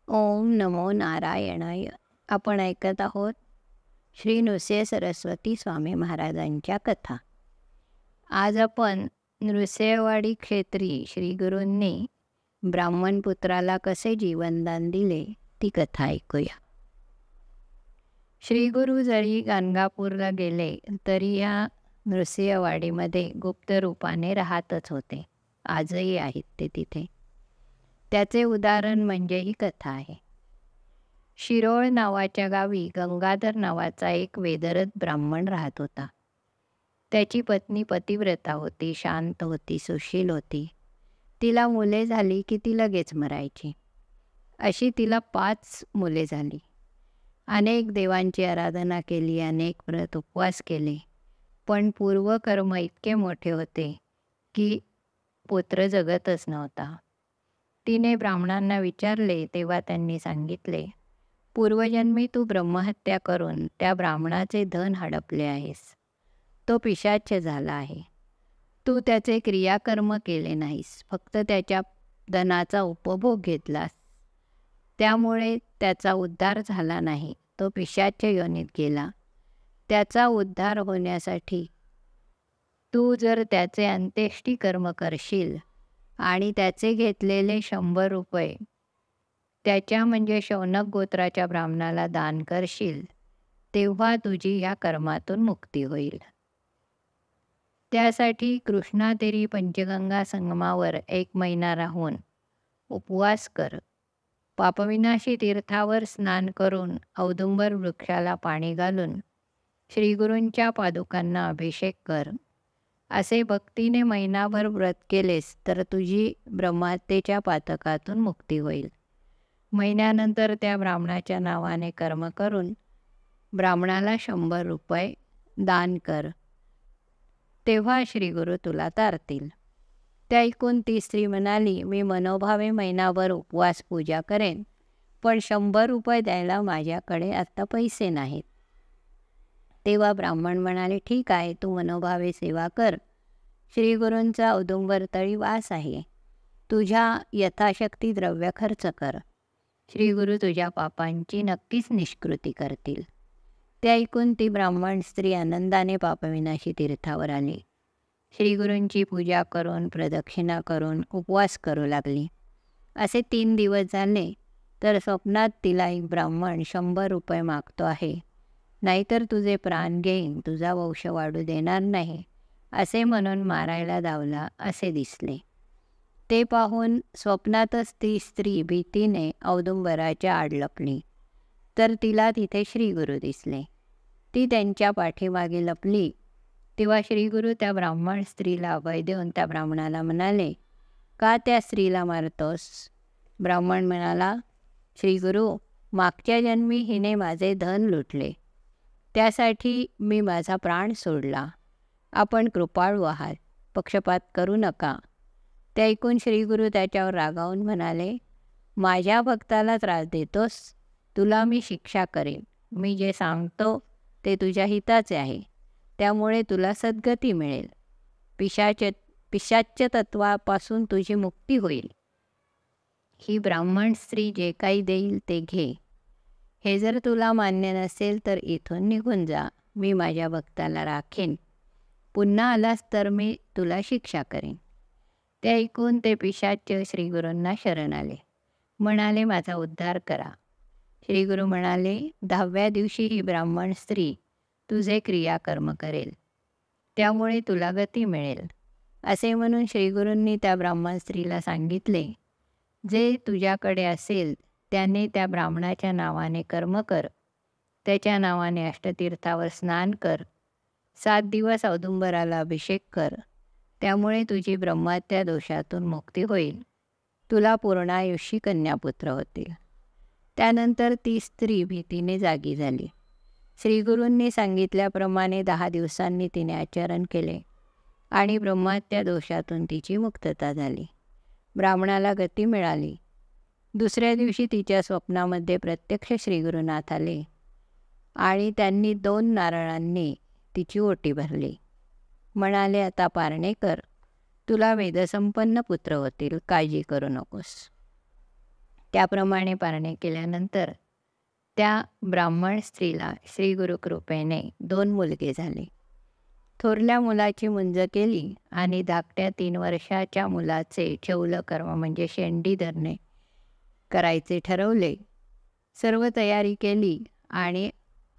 ओम नमो नारायणाय. आपण ऐकत आहोत श्री नृसिंह सरस्वती स्वामी महाराजांच्या कथा. आज आपण नृसिंहवाडी क्षेत्री श्री गुरूंनी ब्राह्मणपुत्राला कसे जीवनदान दिले ती कथा ऐकूया. श्री गुरु जरी गाणगापूरला गेले तरी या नृसिंहवाडीमध्ये गुप्त रूपाने राहतच होते. आजही आहेत ते तिथे. त्याचे उदाहरण म्हणजे ही कथा आहे. शिरोळ नावाच्या गावी गंगाधर नावाचा एक वेदरथ ब्राह्मण राहत होता. त्याची पत्नी पतिव्रता होती, शांत होती, सुशील होती. तिला मुले झाली की ती लगेच मरायची. अशी तिला 5 मुले झाली. अनेक देवांची आराधना केली, अनेक व्रत उपवास केले, पण पूर्वकर्म इतके मोठे होते की पुत्र जगतच नव्हता. तिने ब्राह्मणांना विचारले तेव्हा त्यांनी सांगितले, पूर्वजन्मी तू ब्रह्महत्या करून त्या ब्राह्मणाचे धन हडपले आहेस. तो पिशाच्च झाला आहे. तू त्याचे क्रियाकर्म केले नाहीस, फक्त त्याच्या धनाचा उपभोग घेतलास. त्यामुळे त्याचा उद्धार झाला नाही, तो पिशाच्च योनीत गेला. त्याचा उद्धार होण्यासाठी तू जर त्याचे अंत्येष्टी कर्म करशील आणि त्याचे घेतलेले 100 रुपये त्याच्या म्हणजे शौनक गोत्राच्या ब्राह्मणाला दान करशील, तेव्हा तुझी या कर्मातून मुक्ती होईल. त्यासाठी कृष्णातेरी पंचगंगा संगमावर 1 महिना राहून उपवास कर. पापविनाशी तीर्थावर स्नान करून औदुंबर वृक्षाला पाणी घालून श्रीगुरूंच्या पादुकांना अभिषेक कर. असे भक्तीने महिनाभर व्रत केलेस तर तुझी ब्रह्महत्येच्या पातकातून मुक्ती होईल. महिन्यानंतर त्या ब्राह्मणाच्या नावाने कर्म करून ब्राह्मणाला 100 रुपये दान कर. तेव्हा श्रीगुरू तुला तारतील. ते ऐकून ती स्त्री म्हणाली, मी मनोभावे महिनाभर उपवास पूजा करेन, पण 100 रुपये द्यायला माझ्याकडे आत्ता पैसे नाहीत. तेव्हा ब्राह्मण म्हणाले, ठीक आहे, तू मनोभावे सेवा कर. श्रीगुरूंचा औदुंबर तळी वास आहे. तुझ्या यथाशक्ती द्रव्य खर्च कर. श्रीगुरू तुझ्या पापांची नक्कीच निष्कृती करतील. ते ऐकून ती ब्राह्मण स्त्री आनंदाने पापविनाशी तीर्थावर आली. श्रीगुरूंची पूजा करून, प्रदक्षिणा करून उपवास करू लागली. असे 3 दिवस झाले तर स्वप्नात तिला एक ब्राह्मण 100 रुपये मागतो आहे. नाहीतर तुझे प्राण घेईन, तुझा वंश वाढू देणार नाही, असे म्हणून मारायला धावला असे दिसले. ते पाहून स्वप्नातच ती स्त्री भीतीने औदुंबराच्या आड लपली. तर तिला तिथे श्रीगुरू दिसले. ती त्यांच्या पाठीमागे लपली. तेव्हा श्रीगुरू त्या ब्राह्मण स्त्रीला अभय देऊन त्या ब्राह्मणाला म्हणाले, का त्या स्त्रीला मारतोस? ब्राह्मण म्हणाला, श्रीगुरू, मागच्या जन्मी हिने माझे धन लुटले, त्यासाठी मी माझा प्राण सोडला. आपण कृपाळू आहात, पक्षपात करू नका. ते ऐकून श्रीगुरू त्याच्यावर रागावून म्हणाले, माझ्या भक्ताला त्रास देतोस? तुला मी शिक्षा करेन. मी जे सांगतो ते तुझ्या हिताचे आहे, त्यामुळे तुला सद्गती मिळेल. पिशाच्य तत्वापासून तुझी मुक्ती होईल. ही ब्राह्मण स्त्री जे काही देईल ते घे. हे जर तुला मान्य नसेल तर इथून निघून जा. मी माझ्या भक्ताला राखेन. पुन्हा आलास तर मी तुला शिक्षा करेन. ते ऐकून ते पिशाच्य श्रीगुरूंना शरण आले. म्हणाले, माझा उद्धार करा. श्रीगुरू म्हणाले, 10व्या दिवशी ही ब्राह्मण स्त्री तुझे क्रियाकर्म करेल, त्यामुळे तुला गती मिळेल. असे म्हणून श्रीगुरूंनी त्या ब्राह्मण स्त्रीला सांगितले, जे तुझ्याकडे असेल त्याने त्या ब्राह्मणाच्या नावाने कर्म कर. त्याच्या नावाने अष्टतीर्थावर स्नान कर. 7 दिवस औदुंबराला अभिषेक कर. त्यामुळे तुझी ब्रह्महत्या दोषातून मुक्ती होईल. तुला पूर्णायुष्यी कन्यापुत्र होतील. त्यानंतर ती स्त्री भीतीने जागी झाली. श्रीगुरूंनी सांगितल्याप्रमाणे 10 दिवसांनी तिने आचरण केले आणि ब्रह्महत्या दोषातून तिची मुक्तता झाली. ब्राह्मणाला गती मिळाली. दुसऱ्या दिवशी तिच्या स्वप्नामध्ये प्रत्यक्ष श्रीगुरुनाथ आले आणि त्यांनी 2 नारळांनी तिची ओटी भरली. म्हणाले, आता पारणे कर, तुला वेदसंपन्न पुत्र होतील, काळजी करू नकोस. त्याप्रमाणे पारणे केल्यानंतर त्या ब्राह्मण स्त्रीला श्री गुरुकृपेने 2 मुलगे झाले. थोरल्या मुलाची मुंज केली आणि धाकट्या 3 वर्षाच्या मुलाचे ठेवलं कर्म म्हणजे शेंडी धरणे करायचे ठरवले. सर्व तयारी केली आणि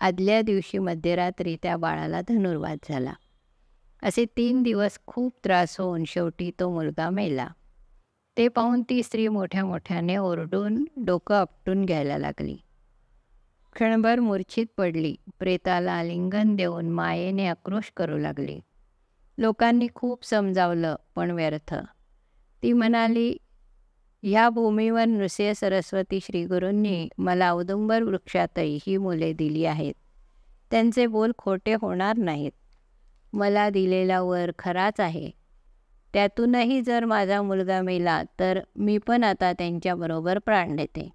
आदल्या दिवशी मध्यरात्री त्या बाळाला धनुर्वात झाला. असे 3 दिवस खूप त्रास होऊन शेवटी तो मुलगा मेला. ते पाहून ती स्त्री मोठ्या मोठ्याने ओरडून डोकं आपटून घ्यायला लागली. क्षणभर मूर्छित पडली. प्रेताला आलिंगन देऊन मायेने आक्रोश करू लागली. लोकांनी खूप समजावलं पण व्यर्थ. ती म्हणाली, ह्या भूमीवर नृसिंह सरस्वती श्रीगुरूंनी मला औदुंबर वृक्षातही ही मुले दिली आहेत. त्यांचे बोल खोटे होणार नाहीत. मला दिलेला वर खराच आहे. त्यातूनही जर माझा मुलगा मेला तर मी पण आता त्यांच्याबरोबर प्राण देते.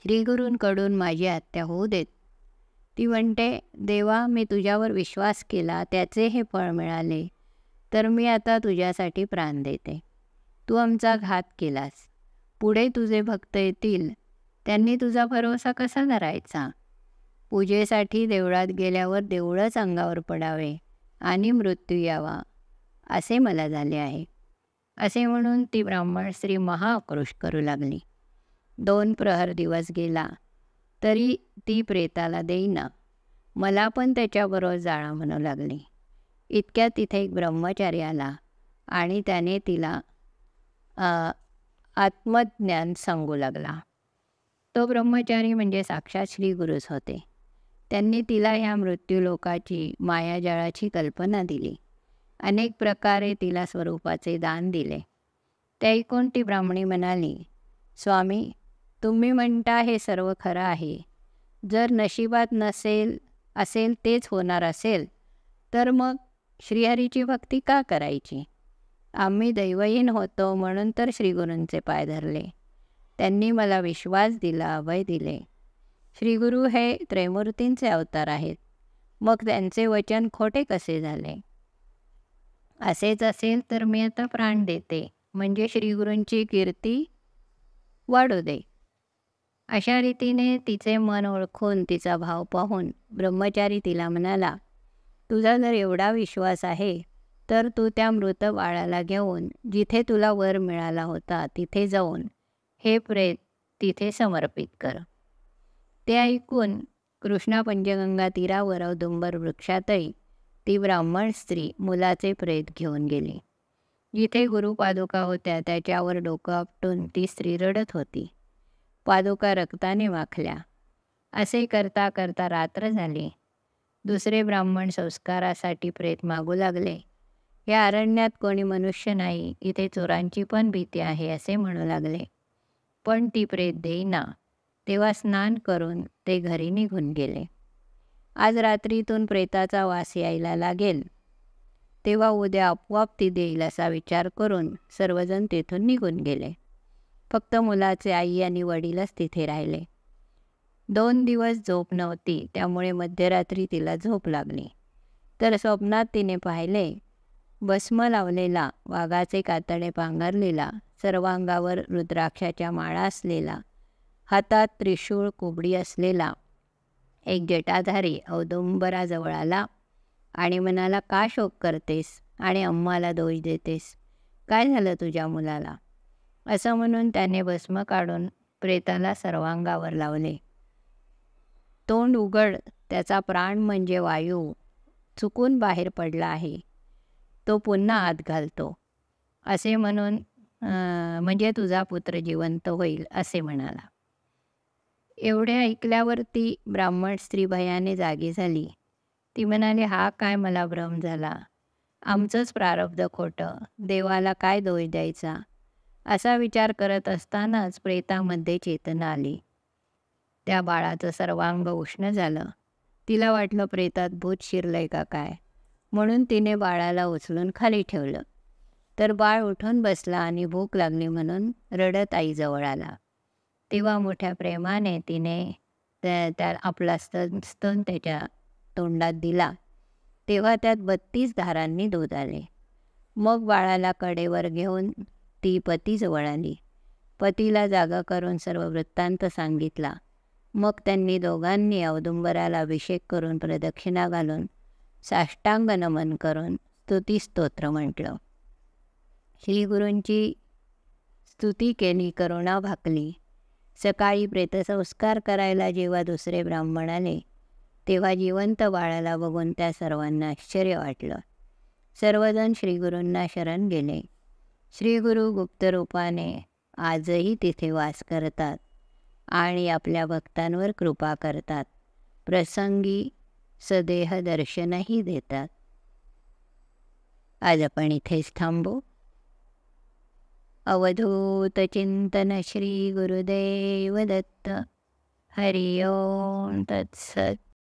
श्रीगुरूंकडून माझी हत्या होऊ देत. ती म्हणते, देवा, मी तुझ्यावर विश्वास केला, त्याचे हे फळ मिळाले, तर मी आता तुझ्यासाठी प्राण देते. तू आमचा घात केलास. पुढे तुझे भक्त येतील, त्यांनी तुझा भरोसा कसा धरायचा? पूजेसाठी देवळात गेल्यावर देवळच अंगावर पडावे आणि मृत्यू यावा, असे मला झाले आहे. असे म्हणून ती ब्राह्मण स्त्री महाआक्रोश करू लागली. 2 प्रहर दिवस गेला तरी ती प्रेताला देईना. मला पण त्याच्याबरोबर जाळा म्हणू लागली. इतक्यात तिथे एक ब्रह्मचारी आला आणि त्याने तिला आत्मज्ञान सांगू लागला. तो ब्रह्मचारी म्हणजे साक्षात श्री गुरुच होते. त्यांनी तिला ह्या मृत्यूलोकाची मायाजाळाची कल्पना दिली. अनेक प्रकारे तिला स्वरूपाचे दान दिले. ते ऐकून ती ब्राह्मणी म्हणाली, स्वामी, तुम्ही म्हणता हे सर्व खरं आहे. जर नशिबात असेल तेच होणार असेल तर मग श्रीहरीची भक्ती का करायची? आम्ही दैवहीन होतो म्हणून तर श्रीगुरूंचे पाय धरले. त्यांनी मला विश्वास दिला, अभय दिले. श्रीगुरू हे त्रैमूर्तींचे अवतार आहेत. मग त्यांचे वचन खोटे कसे झाले? असेच असेल तर मी आता प्राण देते, म्हणजे श्रीगुरूंची कीर्ती वाढू दे. अशा रीतीने तिचे मन ओळखून तिचा भाव पाहून ब्रह्मचारी तिला म्हणाला, तुझा जर एवढा विश्वास आहे तर तू त्या मृत बाळाला घेऊन जिथे तुला वर मिळाला होता तिथे जाऊन हे प्रेत तिथे समर्पित कर. ते ऐकून कृष्णा पंचगंगा तीरावर औदुंबर वृक्षातही ती ब्राह्मण स्त्री मुलाचे प्रेत घेऊन गेली. जिथे गुरुपादुका होत्या त्याच्यावर डोकं आपटून ती स्त्री रडत होती. पादुका रक्ताने माखल्या. असे करता करता रात्र झाली. दुसरे ब्राह्मण संस्कारासाठी प्रेत मागू लागले. या अरण्यात कोणी मनुष्य नाही, इथे चोरांची पण भीती आहे, असे म्हणू लागले. पण ती प्रेत देईना. तेव्हा स्नान करून ते घरी निघून गेले. आज रात्रीतून प्रेताचा वास यायला लागेल, तेव्हा उद्या आपोआप ती देईल असा विचार करून सर्वजण तेथून निघून गेले. फक्त मुलाचे आई आणि वडीलच तिथे राहिले. 2 दिवस झोप नव्हती, त्यामुळे मध्यरात्री तिला झोप लागली. तर स्वप्नात तिने पाहिले, भस्म लावलेला, वाघाचे कातडे पांघरलेला, सर्वांगावर रुद्राक्षाच्या माळा असलेला, हातात त्रिशूळ कुबडी असलेला एक जटाधारी औदुंबराजवळ आला आणि म्हणाला, का शोक करतेस आणि अम्माला दोष देतेस? काय झालं तुझ्या मुलाला? असं म्हणून त्याने भस्म काढून प्रेताला सर्वांगावर लावले. तोंड उघड, त्याचा प्राण म्हणजे वायू चुकून बाहेर पडला आहे, तो पुन्हा आत घालतो, असे म्हणून म्हणजे तुझा पुत्र जिवंत होईल, असे म्हणाला. एवढे ऐकल्यावर ती ब्राह्मण स्त्री भयाने जागी झाली. ती म्हणाली, हा काय मला भ्रम झाला? आमचंच प्रारब्ध खोटं, देवाला काय दोष द्यायचा? असा विचार करत असतानाच प्रेतामध्ये चेतना आली. त्या बाळाचं सर्वांग उष्ण झालं. तिला वाटलं प्रेतात भूत शिरलंय का काय, म्हणून तिने बाळाला उचलून खाली ठेवलं. तर बाळ उठून बसला आणि भूक लागली म्हणून रडत आईजवळ आला. तेव्हा मोठ्या प्रेमाने तिने त्या आपला स्तन त्याच्या तोंडात दिला. तेव्हा त्यात 32 धारांनी दूध आले. मग बाळाला कडेवर घेऊन ती पतीजवळ आली. पतीला जागा करून सर्व वृत्तांत सांगितला. मग त्यांनी दोघांनी औदुंबराला अभिषेक करून प्रदक्षिणा घालून साष्टांग नमन करून स्तुतिस्तोत्र म्हटलं. श्रीगुरूंची स्तुती केली, करुणा भाकली. सकाळी प्रेतसंस्कार करायला जेव्हा दुसरे ब्राह्मण आले तेव्हा जिवंत बाळाला बघून त्या सर्वांना आश्चर्य वाटलं. सर्वजण श्रीगुरूंना शरण गेले. श्रीगुरू गुप्तरूपाने आजही तिथे वास करतात आणि आपल्या भक्तांवर कृपा करतात. प्रसंगी सदेह दर्शनही देतात. आज आपण इथेच थांबू. अवधूत चिंतन श्री गुरुदेव दत्त. हरि ओम तत्सत.